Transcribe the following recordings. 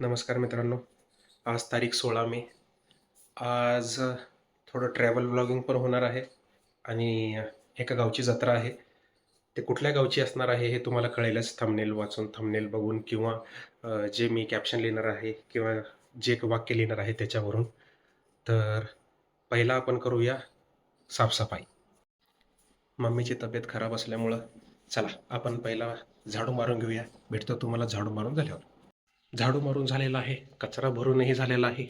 नमस्कार मित्रांनो. आज तारीख 16 मे. आज थोडं ट्रॅव्हल व्लॉगिंग पण होणार आहे आणि एका गावची जत्रा आहे. ते कुठल्या गावची असणार आहे हे तुम्हाला कळेलच थंबनेल वाचून, थंबनेल बघून किंवा जे मी कॅप्शन लिहिणार आहे किंवा जे एक वाक्य लिहिणार आहे त्याच्यावरून. तर पहिला आपण करूया साफसफाई. मम्मीची तब्येत खराब असल्यामुळं चला आपण पहिला झाडू मारून घेऊया. भेटतो तुम्हाला झाडू मारून झाल्यावर. झाडू मारून झालेला आहे, कचरा भरूनही झालेला आहे.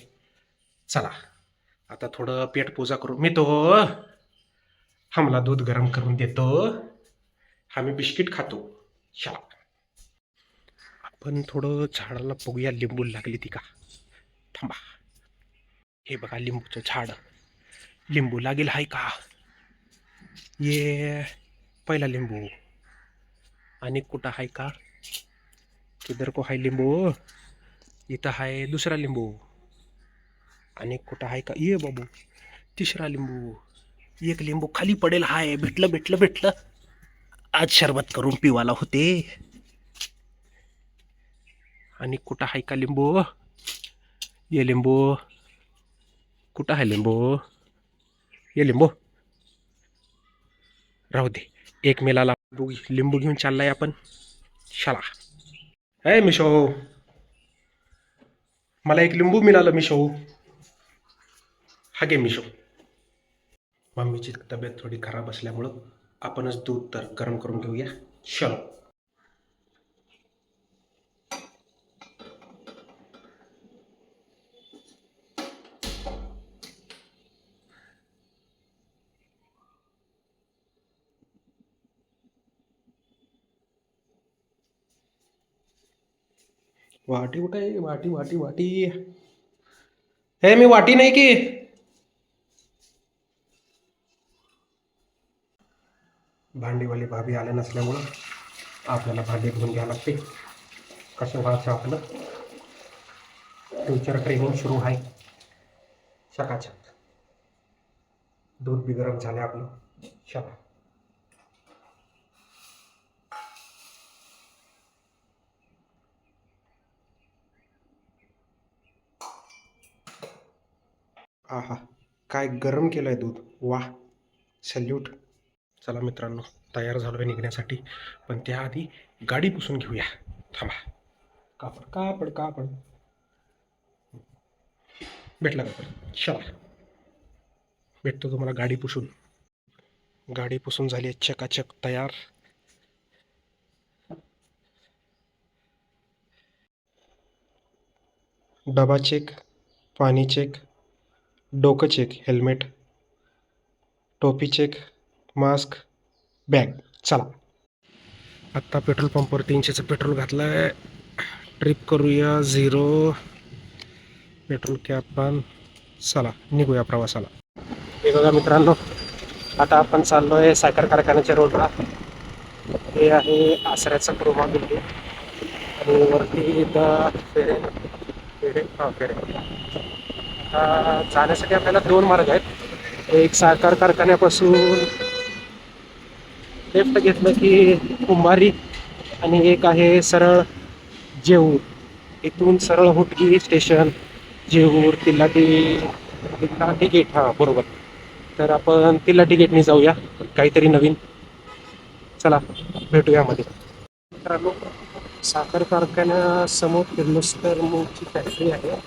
चला आता थोडं पेट पूजा करू. मी तो हमला दूध गरम करून देतो. आम्ही बिस्किट खातो. चला आपण थोडं झाडाला बघूया लिंबू लागली ती का. थांबा. हे बघा लिंबूचं झाड. लिंबू लागेल हाय का. ये पहिला लिंबू. आणि कुठं हाय का. किधर को हाय लिंबू. इथं हाय दुसरा लिंबू. आणि कुठं हाय का. ये बाबू तिसरा लिंबू. एक लिंबू खाली पडेल हाय. भेटलं भेटलं भेटलं. आज शरबत करून पिवाला होते. आणि कुठं हाय का लिंबू. ये लिंबू. कुठं आहे लिंबू. ये लिंबू. राहू दे. एक मेलाला लिंबू घेऊन चाललाय आपण. शाला. हे मिशो, मला एक लिंबू मिळालं मिशो. हा घे मिशो. मम्मीची तब्येत थोडी खराब असल्यामुळं आपणच दूध तर गरम करून घेऊया. चलो. वाटी कुठे आहे. वाटी वाटी वाटी. हे मी वाटी नाही की. भांडीवाली भाभी आले नसल्यामुळं आपल्याला भांडी धुवून घ्यावं लागते. कसं व्हायचं आपलं फ्युचर ट्रेनिंग सुरू आहे. चकाचक. दूध बी गरम झाले आपलं. चला. आहा, काय गरम केलंय दूध. वाह, सल्यूट. चला मित्रांनो, तयार झालो आहे निघण्यासाठी. पण त्याआधी गाडी पुसून घेऊया. थांबा. कापड कापड कापड. भेटला कापड. चला भेटतो तुम्हाला गाडी पुसून. गाडी पुसून झाली आहे चकाचक तयार. डबा चेक, पाणी चेक, डोकं चेक, हेल्मेट, टोपी चेक, मास्क, बॅग. चला आत्ता पेट्रोल पंपवर 300चं पेट्रोल घातलं आहे. ट्रिप करूया 0 पेट्रोल कॅप पण. चला निघूया प्रवासाला. हे बघा मित्रांनो, आता आपण चाललो आहे साखर कारखान्याच्या रोडला. हे आहे आसऱ्याचा क्रोमा बिल्डिंग आणि वरती फेरे फेरे फेरे. जाण्यासाठी आपल्याला 2 मार्ग आहेत. एक साखर कारखान्यापासून लेफ्ट घेतलं की कुंभारी आणि एक आहे सरळ जेऊर. इथून सरळ हुटगी स्टेशन, जेऊर, तिल्लाटी गेट. हां बरोबर. तर आपण तिल्लाटी गेटने जाऊया, काहीतरी नवीन. चला भेटूया मध्ये. मित्रांनो, साखर कारखान्यासमोर किर्लोस्कर मूळची फॅक्टरी आहे.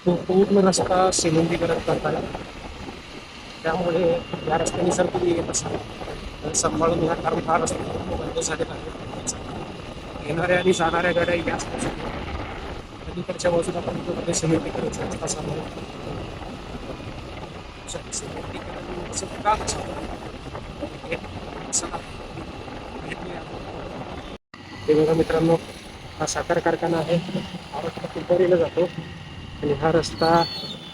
तो पूर्ण रस्ता सिलेंडरीकरण करताना, त्यामुळे या रस्त्याने जर तुम्ही येत असाल तर सांभाळून घ्या, कारण हा रस्ता बंद झालेला आहे. येणाऱ्या आणि जाणाऱ्या गाड्या याच बाजूला, अलीकडच्या बाजूला पण मध्ये सिमेंटीकरणचा रस्ता चालू आहे. सिमेंटीकरणचं काम चालू आहे. हे बघा मित्रांनो, हा साखर कारखाना आहे. हा रस्ता कुंभारीला जातो आणि हा रस्ता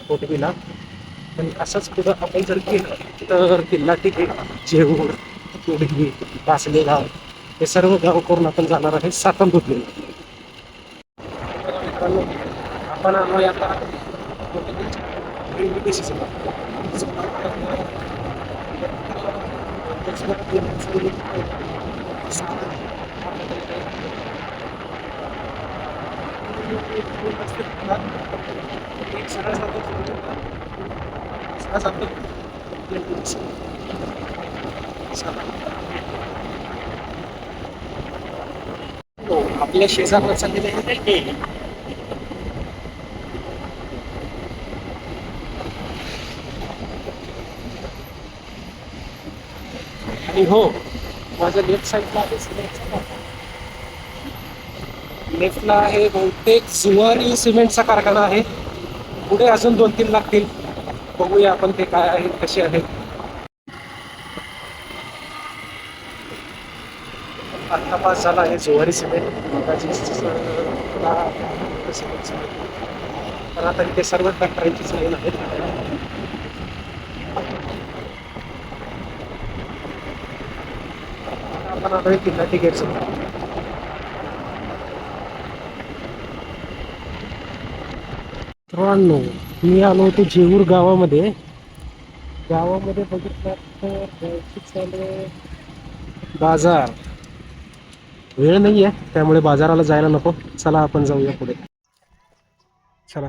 कोटवीला. आणि असंच पुढं आपण जर गेलं तर तिल्लाटी गेट, जेऊर, कोडगी, बासलेगाव हे सर्व गाव करून आपण जाणार आहे सातंबुतली. मित्रांनो, आपण आलो आता एक सरळ जातो सरळ जातो. हो, आपल्या शेजारवर चाललेलं आहे. आणि हो, माझ्या लेफ्ट साईडला आहे सिमेंटचा. लेफ्टला आहे बहुतेक जुवारी सिमेंटचा कारखाना आहे. पुढे अजून 2-3 लागतील. बघूया आपण ते काय आहेत, कसे आहेत. आत्ता पास झाला आहे जुवारी सिमेंट. पण आता इथे सर्व फॅक्टरीचीच लाईन आहेत. आपण आलोय किल्लाटी गेटचं. मित्रांनो, मी आलो होतो जेऊर गावामध्ये. बघितलं तर बाजार. वेळ नाहीये त्यामुळे बाजाराला जायला नको. चला आपण जाऊया पुढे. चला,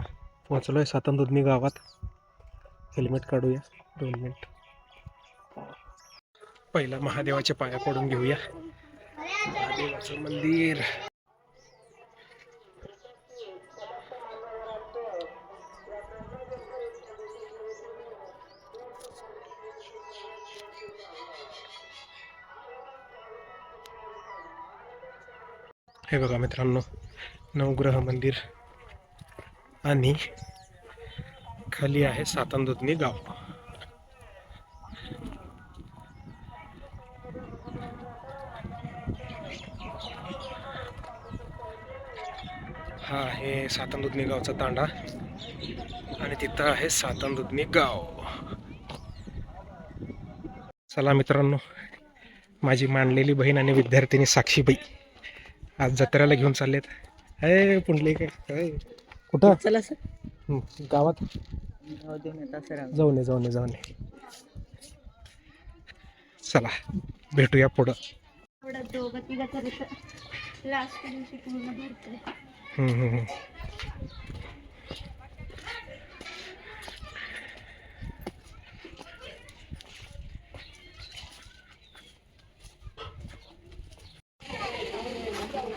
पोहोचलोय सातंदुधनी गावात. हेल्मेट काढूया 2 मिनिट. पहिला महादेवाच्या पाया पडून घेऊया. महादेवाचं मंदिर. हे बघा मित्रांनो, नवग्रह मंदिर आणि खाली आहे सातंदुधनी गाव. हा आहे सातंदुधनी गावचा तांडा आणि तिथं आहे सातंदुधनी गाव. चला मित्रांनो, माझी मानलेली बहीण आणि विद्यार्थिनी साक्षीबाई आज जत्रेला घेऊन चाललेत. हे पुंडली काय कुठं चला सर गावात जाऊन चला भेटूया पुढं.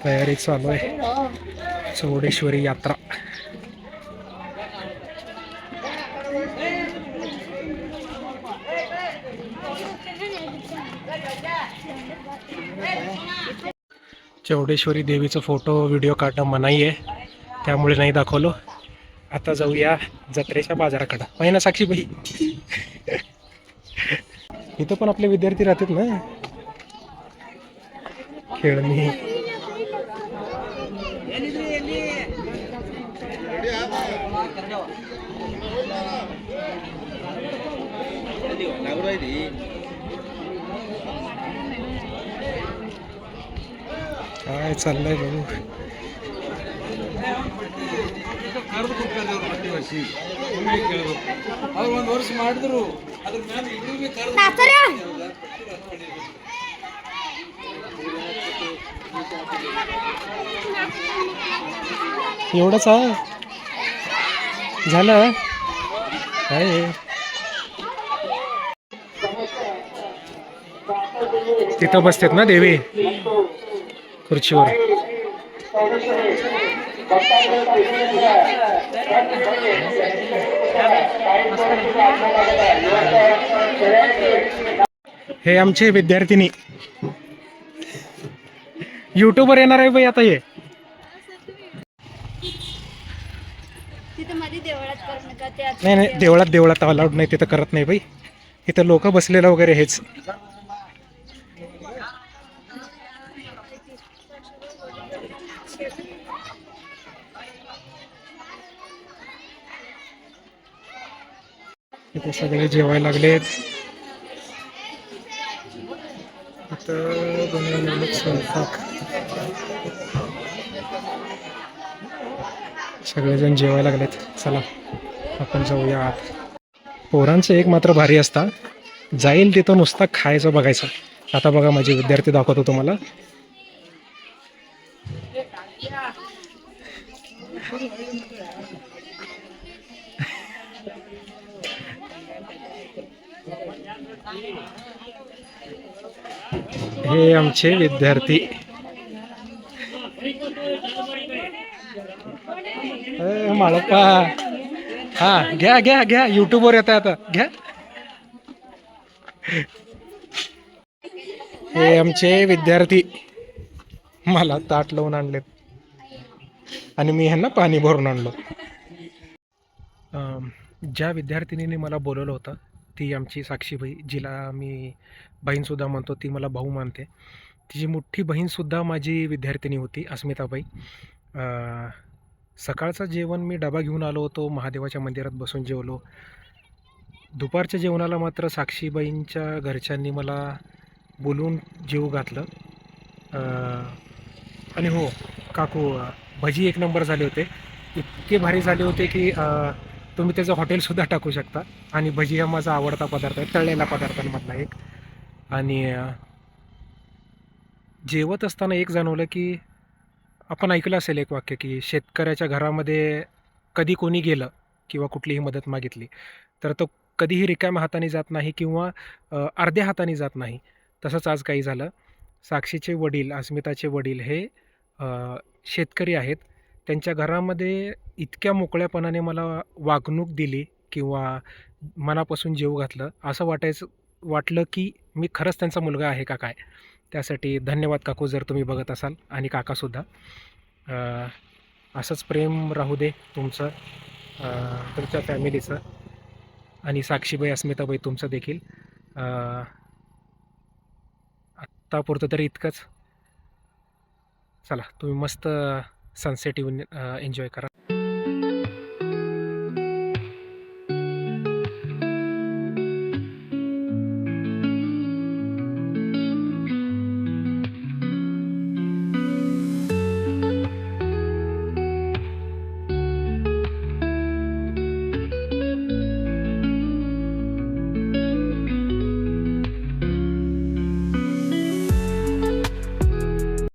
तयारी चालू आहे. चौडेश्वरी यात्रा. चौडेश्वरी देवीचा फोटो व्हिडिओ काढणं मनाई आहे, त्यामुळे नाही दाखवलो. आता जाऊया जत्रेच्या बाजाराकडं. महिना साक्षीबाई इथं पण आपले विद्यार्थी राहतात ना. खेळणी काय चाललंय बघू. एवढंच झालं काय. तिथं बसतात ना देवी खुर्चीवर. हे आमचे विद्यार्थिनी युट्यूबर येणार आहे बाई आता. हे नाही देवळात अलाउड नाही, तिथं करत नाही बाई. इथं लोक बसलेलं वगैरे हेच. इथे सगळे जेवायला लागलेत. स्वयंपाक सगळेजण जेवायला लागलेत. चला आपण जाऊया आत. पोरांचं एक मात्र भारी असता, जाईल तिथं नुसता खायचं बघायचं. आता बघा माझे विद्यार्थी दाखवतो तुम्हाला. हे आमचे विद्यार्थी. माळप्पा, हा घ्या घ्या घ्या, युट्यूबवर येत आहे आता, घ्या. हे आमचे विद्यार्थी मला ताट लावून आणलेत आणि मी ह्यांना पाणी भरून आणलो. ज्या विद्यार्थिनीने मला बोलवलं होतं ती आमची साक्षीबाई, जिला मी बहीणसुद्धा म्हणतो, ती मला भाऊ मानते. तिची मोठी बहीणसुद्धा माझी विद्यार्थिनी होती, अस्मिताबाई. सकाळचं जेवण मी डबा घेऊन आलो होतो, महादेवाच्या मंदिरात बसून जेवलो. दुपारच्या जेवणाला मात्र साक्षीबाईंच्या घरच्यांनी मला बोलवून जेवू घातलं. आणि हो काकू, भजी एक नंबर झाले होते. इतके भारी झाले होते की तुम्ही त्याचं हॉटेलसुद्धा टाकू शकता. आणि भजी हा माझा आवडता पदार्थ आहे, तळलेला पदार्थांमधला एक. आणि जेवत असताना एक जाणवलं की आपण ऐकलं असेल एक वाक्य की शेतकऱ्याच्या घरामध्ये कधी कोणी गेलं किंवा कुठलीही मदत मागितली तर तो कधीही रिकाम्या हाताने जात नाही किंवा अर्ध्या हाताने जात नाही. तसंच आज काही झालं. साक्षीचे वडील, अस्मिताचे वडील हे शेतकरी आहेत. त्यांच्या घरामध्ये इतक्या मोकळ्यापणाने मला वागणूक दिली किंवा मनापासून जेवू घातलं, असं वाटलं की मी खरंच त्यांचा मुलगा आहे का काय. त्यासाठी धन्यवाद काकू, जर तुम्ही बघत असाल, आणि काकासुद्धा. असंच प्रेम राहू दे तुमचं, तुमच्या फॅमिलीचं, आणि साक्षीबाई, अस्मिताबाई तुमचं देखील. आत्तापुरतं तरी इतकंच. चला, तुम्ही मस्त सनसेट येऊन एन्जॉय करा.